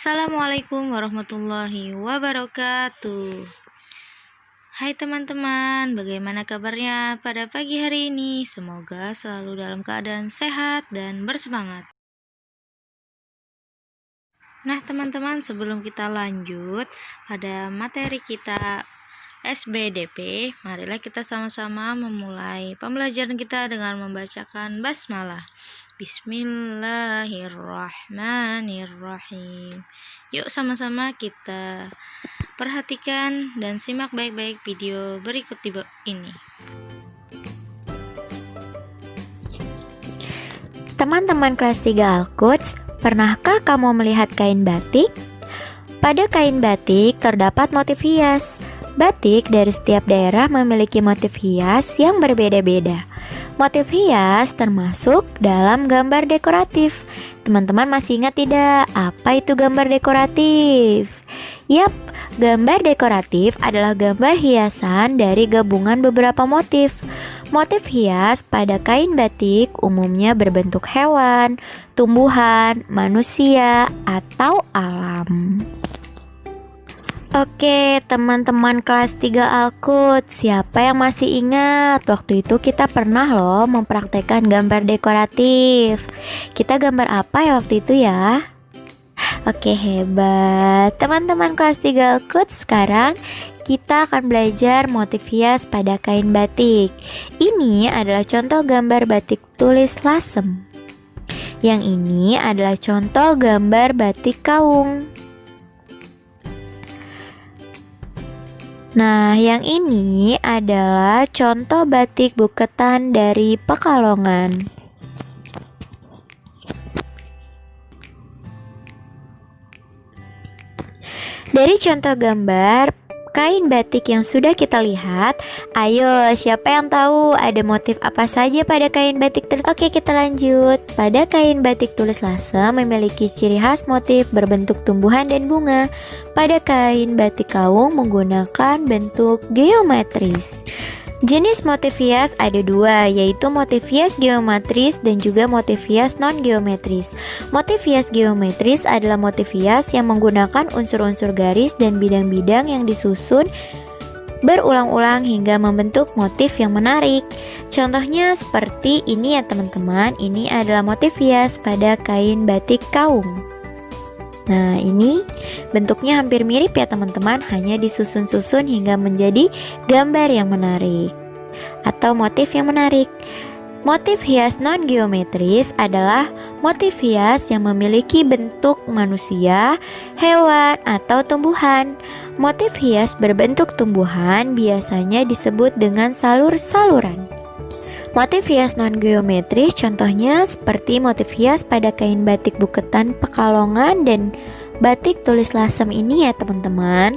Assalamualaikum warahmatullahi wabarakatuh. Hai teman-teman, bagaimana kabarnya pada pagi hari ini? Semoga selalu dalam keadaan sehat dan bersemangat. Nah teman-teman, sebelum kita lanjut pada materi kita SBDP, marilah kita sama-sama memulai pembelajaran kita dengan membacakan basmalah. Bismillahirrahmanirrahim. Yuk sama-sama kita perhatikan dan simak baik-baik video berikut ini. Teman-teman kelas 3 Al-Quds, pernahkah kamu melihat kain batik? Pada kain batik terdapat motif hias. Batik dari setiap daerah memiliki motif hias yang berbeda-beda. Motif hias termasuk dalam gambar dekoratif. Teman-teman masih ingat tidak apa itu gambar dekoratif? Yap, gambar dekoratif adalah gambar hiasan dari gabungan beberapa motif. Motif hias pada kain batik umumnya berbentuk hewan, tumbuhan, manusia, atau alam. Oke, teman-teman kelas 3 Al-Quds, siapa yang masih ingat? Waktu itu kita pernah loh mempraktekkan gambar dekoratif. Kita gambar apa ya waktu itu ya? Oke, hebat. Teman-teman kelas 3 Al-Quds, sekarang kita akan belajar motif hias pada kain batik. Ini adalah contoh gambar batik tulis lasem. Yang ini adalah contoh gambar batik kaung. Nah, yang ini adalah contoh batik buketan dari Pekalongan. Dari contoh gambar kain batik yang sudah kita lihat, ayo siapa yang tahu ada motif apa saja pada kain batik tersebut? Oke, kita lanjut. Pada kain batik tulis lasem memiliki ciri khas motif berbentuk tumbuhan dan bunga. Pada kain batik kaung menggunakan bentuk geometris. Jenis motif hias ada dua, yaitu motif hias geometris dan juga motif hias non-geometris. Motif hias geometris adalah motif hias yang menggunakan unsur-unsur garis dan bidang-bidang yang disusun berulang-ulang hingga membentuk motif yang menarik. Contohnya seperti ini ya teman-teman, ini adalah motif hias pada kain batik kaung. Nah, ini bentuknya hampir mirip ya teman-teman, hanya disusun-susun hingga menjadi gambar yang menarik atau motif yang menarik. Motif hias non-geometris adalah motif hias yang memiliki bentuk manusia, hewan, atau tumbuhan. Motif hias berbentuk tumbuhan biasanya disebut dengan salur-saluran. Motif hias non-geometris contohnya seperti motif hias pada kain batik buketan Pekalongan dan batik tulis lasem ini ya teman-teman.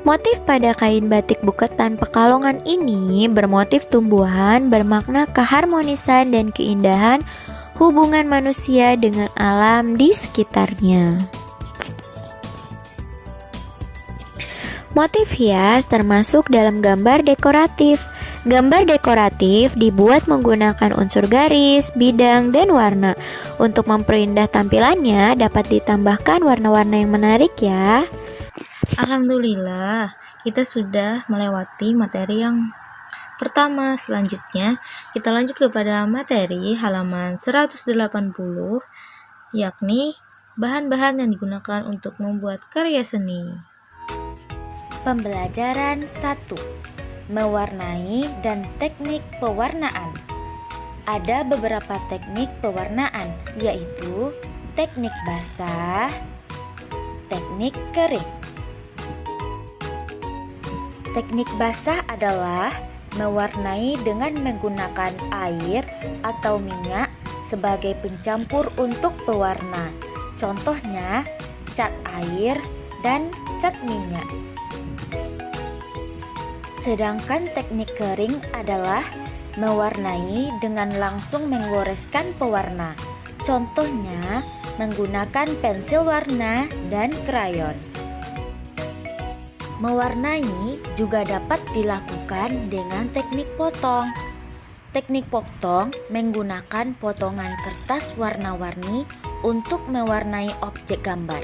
Motif pada kain batik buketan Pekalongan ini bermotif tumbuhan bermakna keharmonisan dan keindahan hubungan manusia dengan alam di sekitarnya. Motif hias termasuk dalam gambar dekoratif. Gambar dekoratif dibuat menggunakan unsur garis, bidang, dan warna. Untuk memperindah tampilannya dapat ditambahkan warna-warna yang menarik ya. Alhamdulillah, kita sudah melewati materi yang pertama. Selanjutnya, kita lanjut kepada materi halaman 180, yakni bahan-bahan yang digunakan untuk membuat karya seni. Pembelajaran 1. Mewarnai dan teknik pewarnaan. Ada beberapa teknik pewarnaan, yaitu teknik basah, teknik kering. Teknik basah adalah mewarnai dengan menggunakan air atau minyak sebagai pencampur untuk pewarna. Contohnya cat air dan cat minyak. Sedangkan teknik kering adalah mewarnai dengan langsung menggoreskan pewarna. Contohnya menggunakan pensil warna dan krayon. Mewarnai juga dapat dilakukan dengan teknik potong. Teknik potong menggunakan potongan kertas warna-warni untuk mewarnai objek gambar.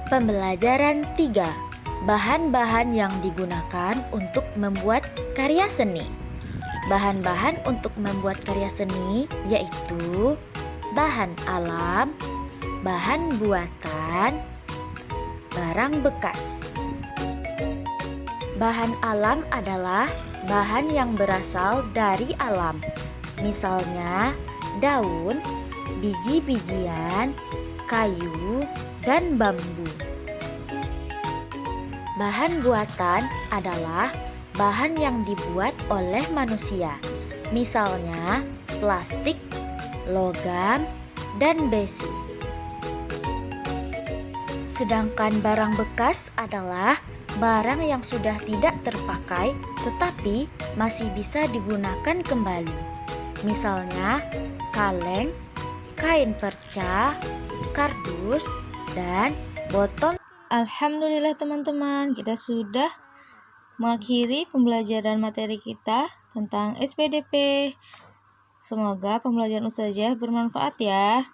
Pembelajaran 3. Bahan-bahan yang digunakan untuk membuat karya seni. Bahan-bahan untuk membuat karya seni yaitu bahan alam, bahan buatan, barang bekas. Bahan alam adalah bahan yang berasal dari alam, misalnya daun, biji-bijian, kayu, dan bambu. Bahan buatan adalah bahan yang dibuat oleh manusia, misalnya plastik, logam, dan besi. Sedangkan barang bekas adalah barang yang sudah tidak terpakai tetapi masih bisa digunakan kembali. Misalnya kaleng, kain perca, kardus, dan botol. Alhamdulillah teman-teman, kita sudah mengakhiri pembelajaran materi kita tentang SPDP. Semoga pembelajaran Ustazah bermanfaat ya.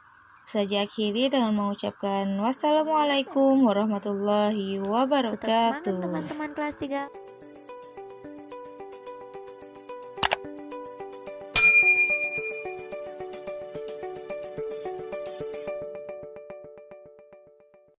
Ustazah akhiri dengan mengucapkan wassalamualaikum warahmatullahi Tetap wabarakatuh. semangat teman-teman kelas 3.